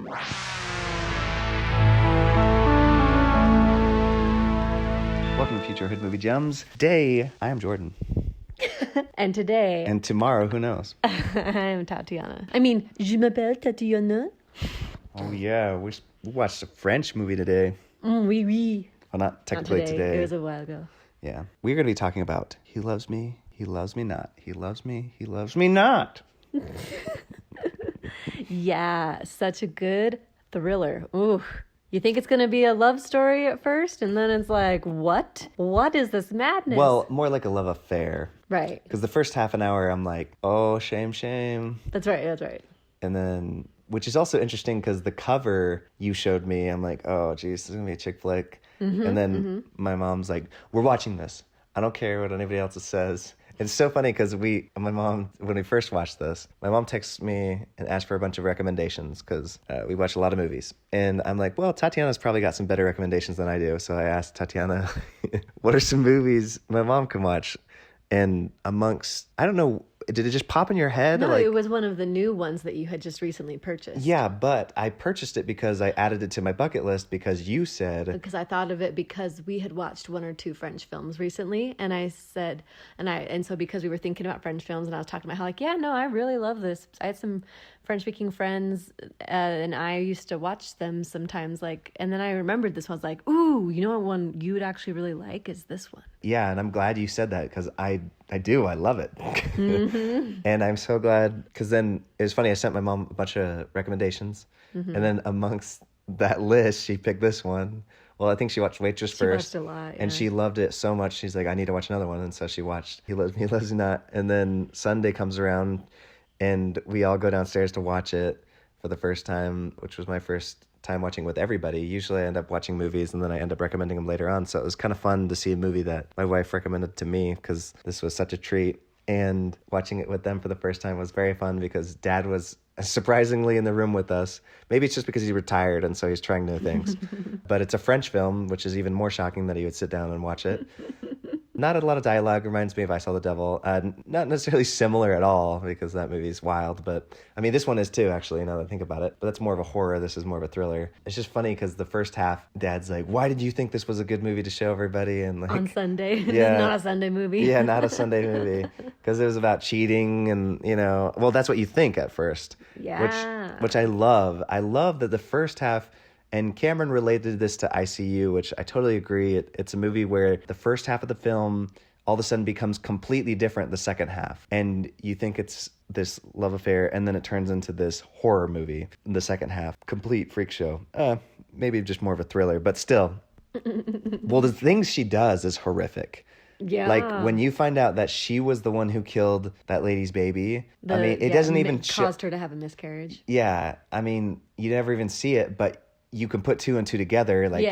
Welcome to Future Hood Movie Gems. Today, I am Jordan. And today... And tomorrow, who knows? I am Tatiana. I mean, je m'appelle Tatiana. Oh, yeah. We watched a French movie today. Oui, oui. Well, not technically Not today. It was a while ago. Yeah. We're going to be talking about He Loves Me, He Loves Me Not. He Loves Me, He Loves Me Not. Yeah, such a good thriller. Ooh. You think it's going to be a love story at first, and then it's like, what? What is this madness? Well, more like a love affair. Right. Because the first half an hour, I'm like, oh, shame, shame. That's right. And then, which is also interesting because the cover you showed me, I'm like, oh, geez, this is going to be a chick flick. And then my mom's like, we're watching this. I don't care what anybody else says. It's so funny because my mom, when we first watched this, my mom texts me and asked for a bunch of recommendations because we watch a lot of movies. And I'm like, well, Tatiana's probably got some better recommendations than I do. So I asked Tatiana, what are some movies my mom can watch? And amongst, I don't know, did it just pop in your head? No, it was one of the new ones that you had just recently purchased. Yeah, but I purchased it because I added it to my bucket list because you said... Because I thought of it because we had watched one or two French films recently, and I said, and so because we were thinking about French films, and I was talking about how like, yeah, no, I really love this. I had some French-speaking friends, and I used to watch them sometimes, like, and then I remembered this one. I was like, ooh, you know what one you would actually really like is this one. Yeah, and I'm glad you said that because I do. I love it. And I'm so glad because then it was funny. I sent my mom a bunch of recommendations. And then amongst that list, she picked this one. Well, I think she watched Waitress first. She watched a lot, yeah. And she loved it so much. She's like, I need to watch another one. And so she watched He Loves Me, He Loves Me Not. And then Sunday comes around and we all go downstairs to watch it for the first time, which was my first time watching with everybody. Usually I end up watching movies and then I end up recommending them later on. So it was kind of fun to see a movie that my wife recommended to me because this was such a treat. And watching it with them for the first time was very fun because Dad was surprisingly in the room with us. Maybe it's just because he's retired and so he's trying new things. But it's a French film, which is even more shocking that he would sit down and watch it. Not a lot of dialogue. Reminds me of I Saw the Devil. Not necessarily similar at all because that movie's wild. But I mean, this one is too, actually, now that I think about it. But that's more of a horror. This is more of a thriller. It's just funny because the first half, Dad's like, why did you think this was a good movie to show everybody? And like, on Sunday. Yeah, not a Sunday movie. Yeah, not a Sunday movie. Because it was about cheating and, well, that's what you think at first. Yeah. Which I love. I love that the first half... And Cameron related this to ICU, which I totally agree. It's a movie where the first half of the film all of a sudden becomes completely different the second half. And you think it's this love affair, and then it turns into this horror movie in the second half. Complete freak show. Maybe just more of a thriller, but still. Well, the things she does is horrific. Yeah. Like, when you find out that she was the one who killed that lady's baby, it doesn't even... caused her to have a miscarriage. Yeah. I mean, you never even see it, but... You can put two and two together. Like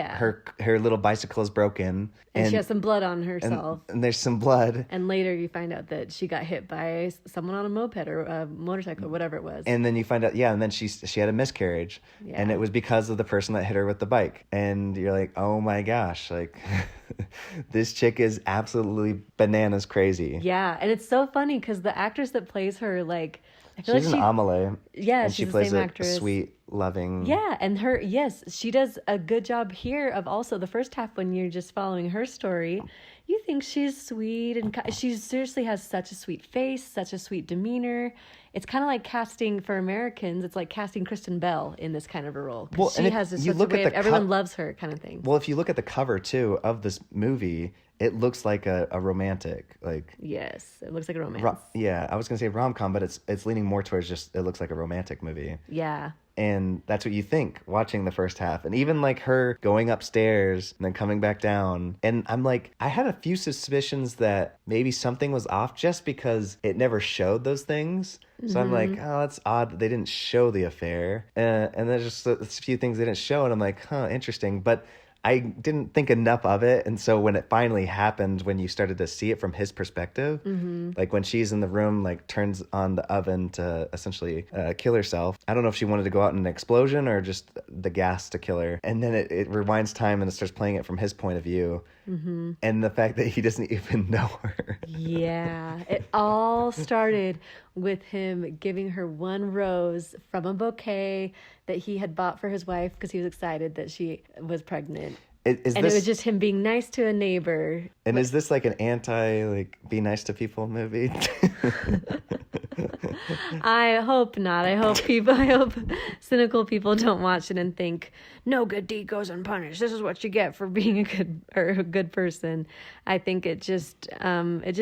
her little bicycle is broken. And she has some blood on herself. And there's some blood. And later you find out that she got hit by someone on a moped or a motorcycle, whatever it was. And then you find out, and then she had a miscarriage. Yeah. And it was because of the person that hit her with the bike. And you're like, oh my gosh, like this chick is absolutely bananas crazy. Yeah. And it's so funny because the actress that plays her, like... I feel she's an Amelie. Yeah, and she's she plays the same it actress. Sweet, loving. Yeah, and she does a good job here of also the first half when you're just following her story. You think she's sweet and she seriously has such a sweet face, such a sweet demeanor. It's kind of like casting for Americans. It's like casting Kristen Bell in this kind of a role. Well, she has this way of everyone loves her kind of thing. Well, if you look at the cover too of this movie, it looks like a romantic, like... Yes, it looks like a romance. I was going to say rom-com, but it's leaning more towards just, it looks like a romantic movie. Yeah. And that's what you think watching the first half. And even like her going upstairs and then coming back down. And I'm like, I had a few suspicions that maybe something was off just because it never showed those things. So I'm like, oh, that's odd that they didn't show the affair. And there's just a few things they didn't show. And I'm like, huh, interesting. But I didn't think enough of it. And so when it finally happened, when you started to see it from his perspective, like when she's in the room, like turns on the oven to essentially kill herself. I don't know if she wanted to go out in an explosion or just the gas to kill her. And then it rewinds time and it starts playing it from his point of view. And the fact that he doesn't even know her. Yeah. It all started with him giving her one rose from a bouquet that he had bought for his wife because he was excited that she was pregnant. Is And this, it was just him being nice to a neighbor. and is this like an anti, like, be nice to people movie? I hope not. I hope cynical people don't watch it and think, no good deed goes unpunished. This is what you get for being a good person. I think it just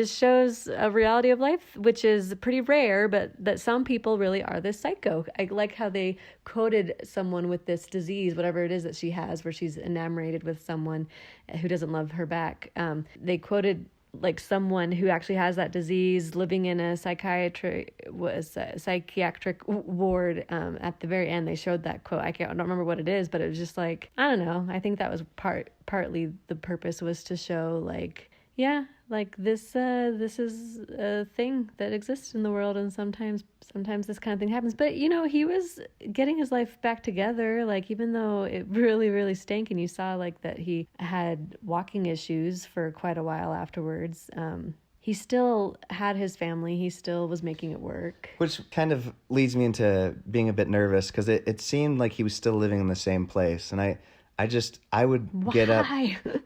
shows a reality of life, which is pretty rare, but that some people really are this psycho. I like how they quoted someone with this disease, whatever it is that she has, where she's enamored with someone who doesn't love her back. They quoted like someone who actually has that disease living in a psychiatric ward. At the very end, they showed that quote. I don't remember what it is, but it was just like, I don't know. I think that was partly the purpose was to show like, yeah, like this is a thing that exists in the world, and sometimes this kind of thing happens. But he was getting his life back together, like even though it really, really stank, and you saw like that he had walking issues for quite a while afterwards. He still had his family. He still was making it work. Which kind of leads me into being a bit nervous, because it seemed like he was still living in the same place, and I would get up.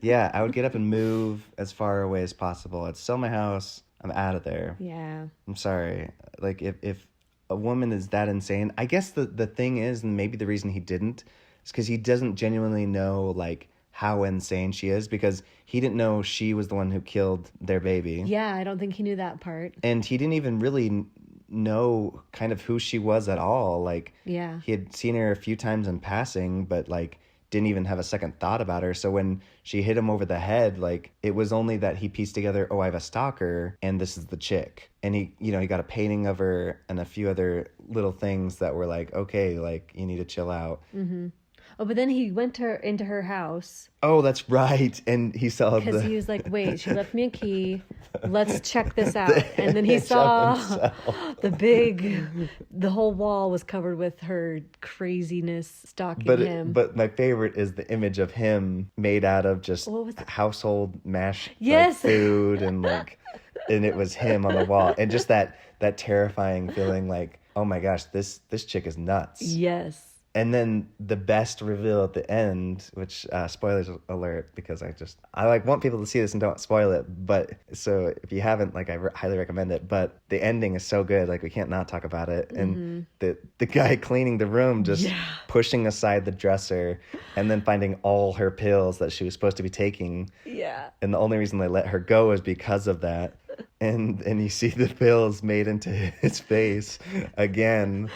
Yeah, I would get up and move as far away as possible. I'd sell my house. I'm out of there. Yeah. I'm sorry. Like, if a woman is that insane, I guess the thing is, and maybe the reason he didn't, is because he doesn't genuinely know, like, how insane she is, because he didn't know she was the one who killed their baby. Yeah, I don't think he knew that part. And he didn't even really know kind of who she was at all. Like, yeah, he had seen her a few times in passing, but, like, didn't even have a second thought about her. So when she hit him over the head, like, it was only that he pieced together, oh, I have a stalker, and this is the chick. And he got a painting of her and a few other little things that were like, okay, like, you need to chill out. Mm-hmm. Oh, but then he went into her house. Oh, that's right. And he saw because he was like, wait, she left me a key. Let's check this out. And then he saw the whole wall was covered with her craziness stalking him. But my favorite is the image of him made out of just household mash food and like, and it was him on the wall. And just that terrifying feeling like, oh my gosh, this chick is nuts. Yes. And then the best reveal at the end, which spoilers alert, because I like want people to see this and don't spoil it. But so if you haven't, like, I highly recommend it. But the ending is so good, like, we can't not talk about it. And the guy cleaning the room just pushing aside the dresser and then finding all her pills that she was supposed to be taking. Yeah. And the only reason they let her go is because of that. And you see the pills made into his face again.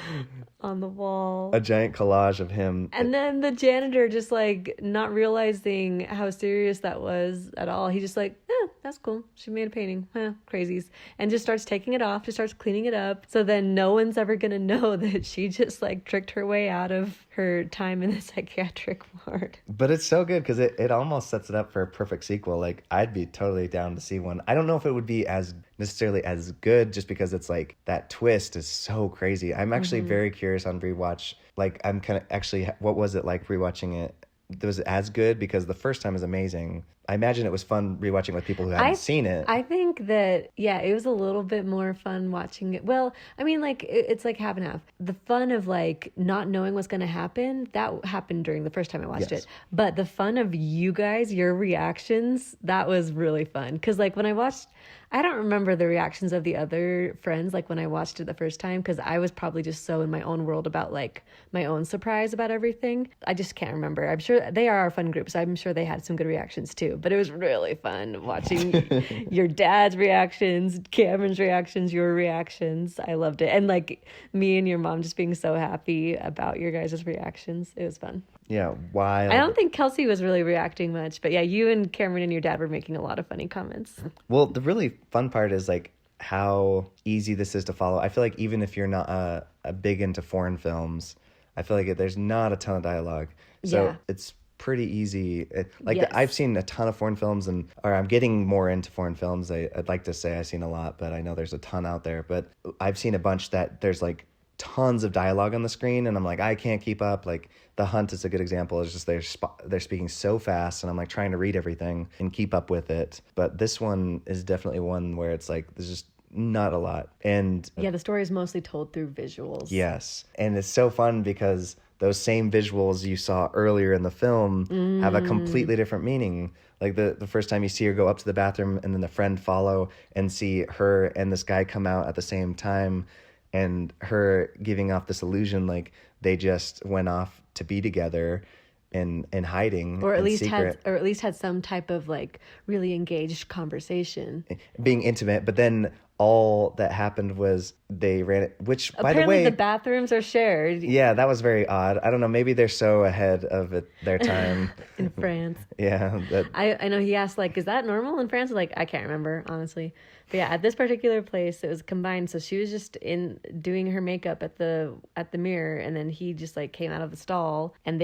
On the wall. A giant collage of him. And then the janitor just like not realizing how serious that was at all. He just like, that's cool. She made a painting. Crazies. And just starts taking it off. Just starts cleaning it up. So then no one's ever going to know that she just like tricked her way out of her time in the psychiatric ward. But it's so good because it almost sets it up for a perfect sequel. Like, I'd be totally down to see one. I don't know if it would be as necessarily as good, just because it's like that twist is so crazy. I'm actually very curious on rewatch. Like, I'm kind of actually, what was it like rewatching it? Was it as good? Because the first time is amazing. I imagine it was fun rewatching with people who haven't seen it. I think that, it was a little bit more fun watching it. Well, I mean, like, it's like half and half. The fun of, like, not knowing what's going to happen, that happened during the first time I watched it. But the fun of you guys, your reactions, that was really fun. Because, like, when I watched... I don't remember the reactions of the other friends, like, when I watched it the first time, because I was probably just so in my own world about, like, my own surprise about everything. I just can't remember. I'm sure they are our fun group, so I'm sure they had some good reactions, too. But it was really fun watching your dad's reactions, Cameron's reactions, your reactions. I loved it. And, like, me and your mom just being so happy about your guys' reactions. It was fun. Yeah, wild. I don't think Kelsey was really reacting much, but you and Cameron and your dad were making a lot of funny comments. Well, the really fun part is, like, how easy this is to follow. I feel like even if you're not a big into foreign films, I feel like there's not a ton of dialogue. So it's pretty easy. I've seen a ton of foreign films, or I'm getting more into foreign films. I'd like to say I've seen a lot, but I know there's a ton out there. But I've seen a bunch that there's, like, tons of dialogue on the screen, and I'm like, I can't keep up. Like, The Hunt is a good example. It's just they're speaking so fast, and I'm like trying to read everything and keep up with it. But this one is definitely one where it's like there's just not a lot. And the story is mostly told through visuals. Yes, and it's so fun because those same visuals you saw earlier in the film have a completely different meaning. Like the first time you see her go up to the bathroom and then the friend follow and see her and this guy come out at the same time, and her giving off this illusion like they just went off to be together in hiding, or at in least secret. had some type of like really engaged conversation. Being intimate, but then all that happened was they ran it, which, by the Apparently way, the bathrooms are shared yeah, that was very odd. I don't know, maybe they're so ahead of their time. in France. Yeah, that I know he asked, like, is that normal in France? Like, I can't remember, honestly. But yeah, at this particular place, it was combined. So she was just in doing her makeup at the mirror, and then he just like came out of the stall, and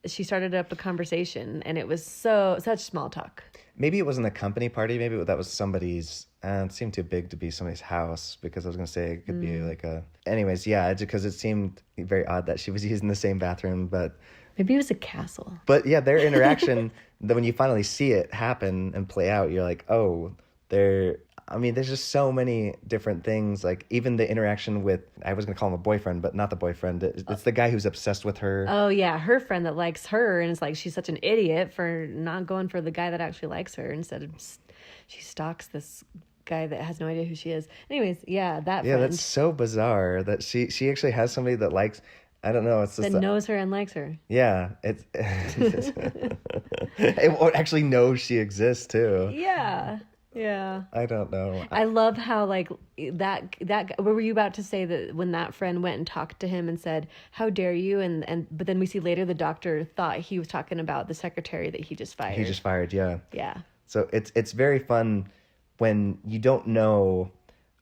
she started up a conversation, and it was such small talk. maybe it wasn't a company party. Maybe that was somebody's. It seemed too big to be somebody's house, because I was gonna say it could be like a. Anyways, yeah, because it seemed very odd that she was using the same bathroom, but. Maybe it was a castle. But yeah, their interaction, then when you finally see it happen and play out, you're like, oh, there's just so many different things. Like even the interaction with, I was going to call him a boyfriend, but not the boyfriend. It's the guy who's obsessed with her. Oh yeah, her friend that likes her, and it's like she's such an idiot for not going for the guy that actually likes her. Instead of she stalks this guy that has no idea who she is. Anyways, yeah, that Yeah, friend that's so bizarre that she actually has somebody that likes. I don't know. It's just that knows her and likes her. yeah. It's or actually knows she exists too. Yeah. Yeah. I don't know. I love how like that what were you about to say, that when that friend went and talked to him and said, "How dare you?" and but then we see later the doctor thought he was talking about the secretary that he just fired. He just fired. Yeah. Yeah. So it's very fun when you don't know.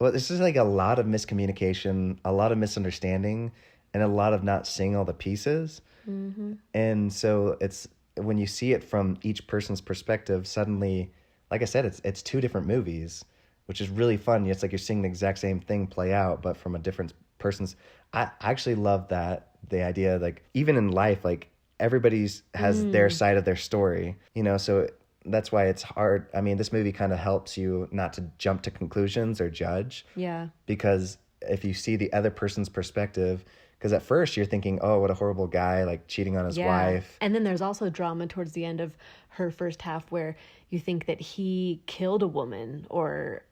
Well, this is like a lot of miscommunication, a lot of misunderstanding, and a lot of not seeing all the pieces. Mm-hmm. And so it's when you see it from each person's perspective, suddenly, like I said, it's two different movies, which is really fun. It's like you're seeing the exact same thing play out, but from a different person's. I actually love that, the idea, like even in life, like everybody's has their side of their story, so that's why it's hard. I mean, this movie kind of helps you not to jump to conclusions or judge. Yeah. Because if you see the other person's perspective, because at first you're thinking, oh, what a horrible guy, like cheating on his wife. And then there's also drama towards the end of her first half where you think that he killed a woman or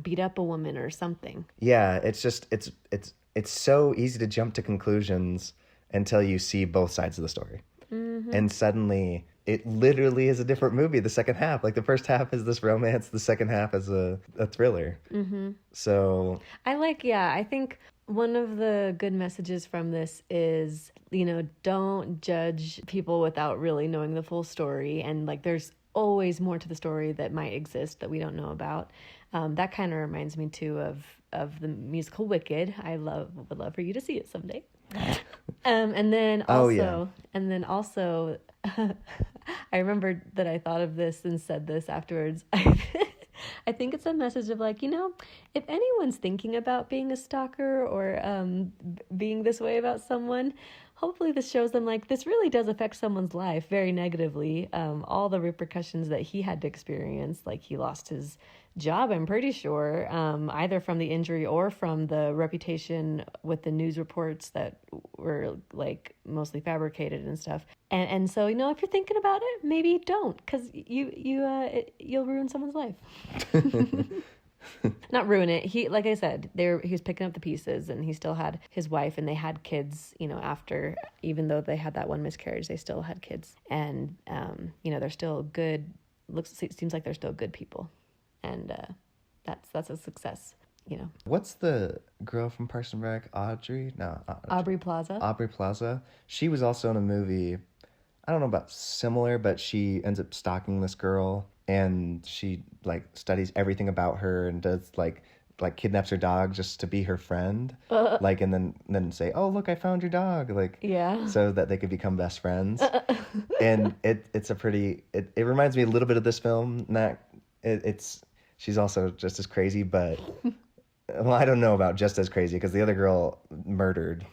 beat up a woman or something. Yeah, it's just it's so easy to jump to conclusions until you see both sides of the story. Mm-hmm. And suddenly it literally is a different movie, the second half. Like the first half is this romance, the second half is a thriller. Mm-hmm. So I think one of the good messages from this is, don't judge people without really knowing the full story. And like, there's always more to the story that might exist that we don't know about. That kind of reminds me too of the musical Wicked. Would love for you to see it someday. And then also, I remembered that I thought of this and said this afterwards. I think it's a message of like, if anyone's thinking about being a stalker or being this way about someone, hopefully this shows them like this really does affect someone's life very negatively. All the repercussions that he had to experience, like he lost his job, I'm pretty sure, either from the injury or from the reputation with the news reports that were like mostly fabricated and stuff. And so, if you're thinking about it, maybe don't, because you'll ruin someone's life. Not ruin it. He, like I said, he was picking up the pieces, and he still had his wife, and they had kids, after, even though they had that one miscarriage, they still had kids. And, they're still good. Seems like they're still good people. And that's a success, What's the girl from Parks and Rec? Audrey? No. Aubrey Plaza. Aubrey Plaza. She was also in a movie, I don't know about similar, but she ends up stalking this girl, and she like studies everything about her and does like kidnaps her dog just to be her friend. Like, and then say, oh, look, I found your dog. Like, yeah. So that they could become best friends. And it's a pretty, it reminds me a little bit of this film. She's also just as crazy, but well, I don't know about just as crazy, because the other girl murdered.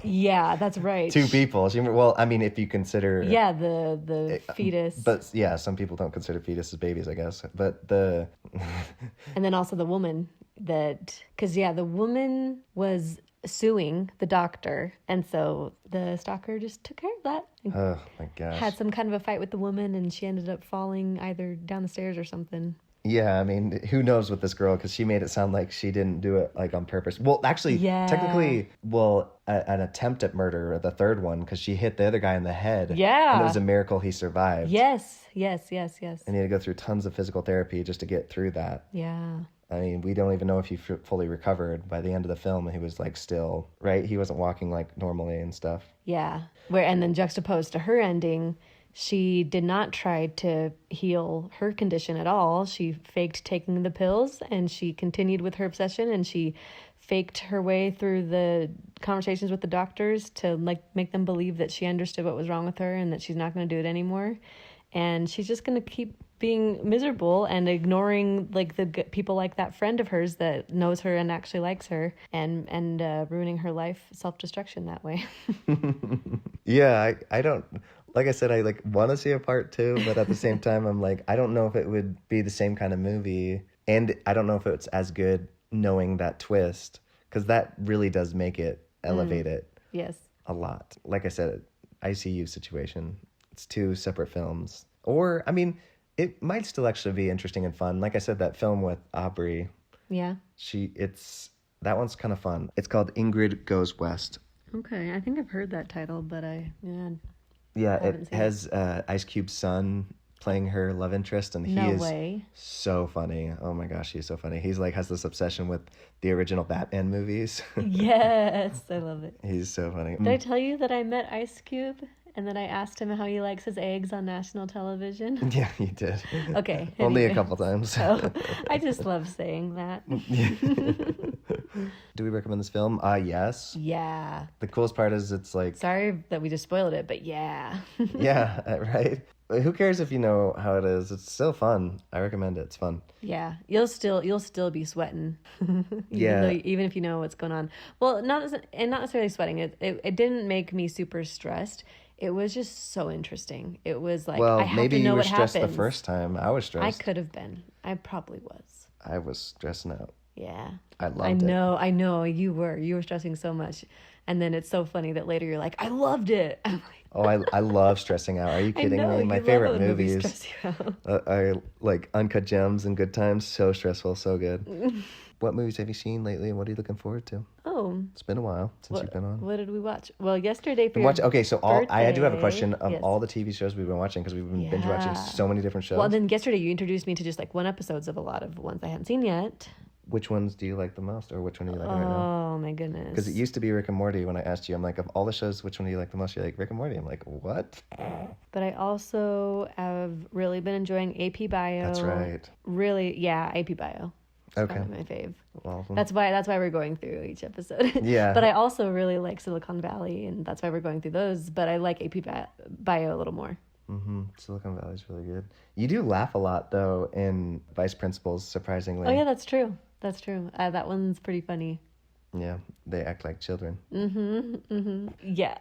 Yeah, that's right. 2 people. If you consider. Yeah, the fetus. But yeah, some people don't consider fetuses babies, I guess. But and then also the woman because the woman was suing the doctor. And so the stalker just took care of that. Oh my gosh. Had some kind of a fight with the woman, and she ended up falling either down the stairs or something. Yeah, I mean, who knows with this girl, because she made it sound like she didn't do it like on purpose. Well, actually, technically, an attempt at murder, the third one, because she hit the other guy in the head. Yeah. And it was a miracle he survived. Yes. And he had to go through tons of physical therapy just to get through that. Yeah. I mean, we don't even know if he fully recovered. By the end of the film, he was like still, right? He wasn't walking like normally and stuff. Yeah. And then juxtaposed to her ending, she did not try to heal her condition at all. She faked taking the pills, and she continued with her obsession, and she faked her way through the conversations with the doctors to like make them believe that she understood what was wrong with her and that she's not going to do it anymore. And she's just going to keep being miserable and ignoring like the people like that friend of hers that knows her and actually likes her, and ruining her life, self-destruction that way. Yeah, I don't, like I said, I like want to see a part 2, but at the same time, I'm like, I don't know if it would be the same kind of movie, and I don't know if it's as good knowing that twist, because that really does make it elevate it. Yes. A lot. Like I said, ICU situation. It's 2 separate films. Or, I mean, it might still actually be interesting and fun. Like I said, that film with Aubrey. Yeah. That one's kind of fun. It's called Ingrid Goes West. Okay, I think I've heard that title, but Yeah, it has Ice Cube's son playing her love interest, and he is so funny. Oh my gosh, he's so funny. He's like has this obsession with the original Batman movies. Yes, I love it. He's so funny. Did I tell you that I met Ice Cube and then I asked him how he likes his eggs on national television? Yeah, you did. Okay. Only a couple times. Oh, I just love saying that. Do we recommend this film? Yes. Yeah. The coolest part is it's like... Sorry that we just spoiled it, but yeah. Yeah, right? Who cares if you know how it is? It's still fun. I recommend it. It's fun. Yeah. You'll still be sweating. Even if you know what's going on. Well, not necessarily sweating. It didn't make me super stressed. It was just so interesting. It was like, I have to know what happens. Maybe you were stressed the first time. I was stressed. I could have been. I probably was. I was stressing out. Yeah. I loved it. I know. You were stressing so much. And then it's so funny that later you're like, I loved it. I'm like, oh, I love stressing out. Are you kidding me? My favorite movies are like Uncut Gems and Good Times. So stressful, so good. What movies have you seen lately, and what are you looking forward to? Oh, it's been a while since you've been on. What did we watch? Well, yesterday for your Okay, so I do have a question of yes. all the TV shows we've been watching, because we've been binge watching so many different shows. Well, then yesterday you introduced me to just like one episodes of a lot of ones I hadn't seen yet. Which ones do you like the most, or which one are you liking right now? Oh my goodness! Because it used to be Rick and Morty. When I asked you, I'm like, of all the shows, which one do you like the most? You're like, Rick and Morty. I'm like, what? But I also have really been enjoying AP Bio. That's right. Really, yeah, AP Bio. It's okay. probably my fave. Well, that's why we're going through each episode. Yeah. But I also really like Silicon Valley, and that's why we're going through those. But I like AP Bio a little more. Mm-hmm. Silicon Valley's really good. You do laugh a lot, though, in Vice Principals, surprisingly. Oh, yeah, that's true. That's true. That one's pretty funny. Yeah, they act like children. Yeah.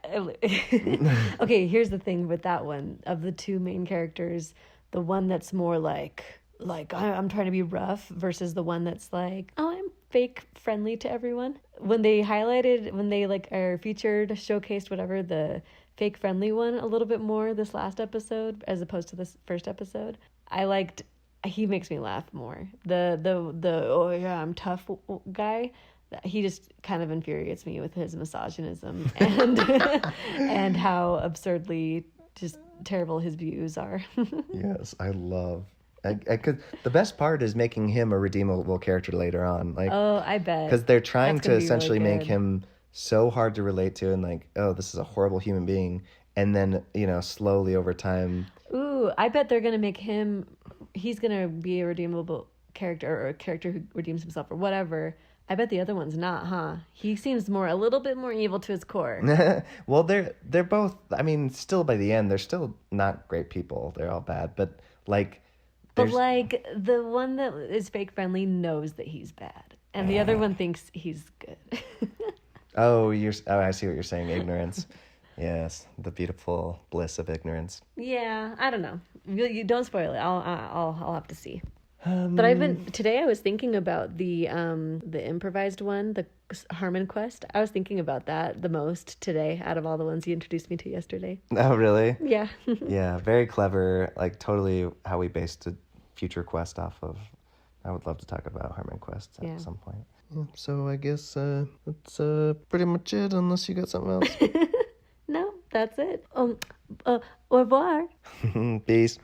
Okay, here's the thing with that one. Of the two main characters, the one that's more like I'm trying to be rough versus the one that's like, oh, I'm fake friendly to everyone. When they like are featured, showcased, whatever, the fake friendly one a little bit more this last episode as opposed to this first episode, he makes me laugh more. The oh yeah, I'm tough guy, he just kind of infuriates me with his misogynism and how absurdly just terrible his views are. Yes, I love. The best part is making him a redeemable character later on. Like, oh, I bet. Because they're trying to essentially make him so hard to relate to, and like, oh, this is a horrible human being, and then slowly over time. Ooh, I bet they're gonna make him. He's gonna be a redeemable character, or a character who redeems himself, or whatever. I bet the other one's not, huh? He seems a little bit more evil to his core. Well, they're both. I mean, still by the end, they're still not great people. They're all bad, but like. But like the one that is fake friendly knows that he's bad, and the other one thinks he's good. Oh, I see what you're saying. Ignorance. Yes, the beautiful bliss of ignorance. Yeah, I don't know. You don't spoil it. I'll have to see. But today I was thinking about the improvised one, the Harmon Quest. I was thinking about that the most today out of all the ones you introduced me to yesterday. Oh, really? Yeah. Yeah, very clever. Like totally how we based a Future Quest off of. I would love to talk about Harmon Quest at some point. Yeah, so I guess that's pretty much it, unless you got something else. No, that's it. Au revoir. Peace.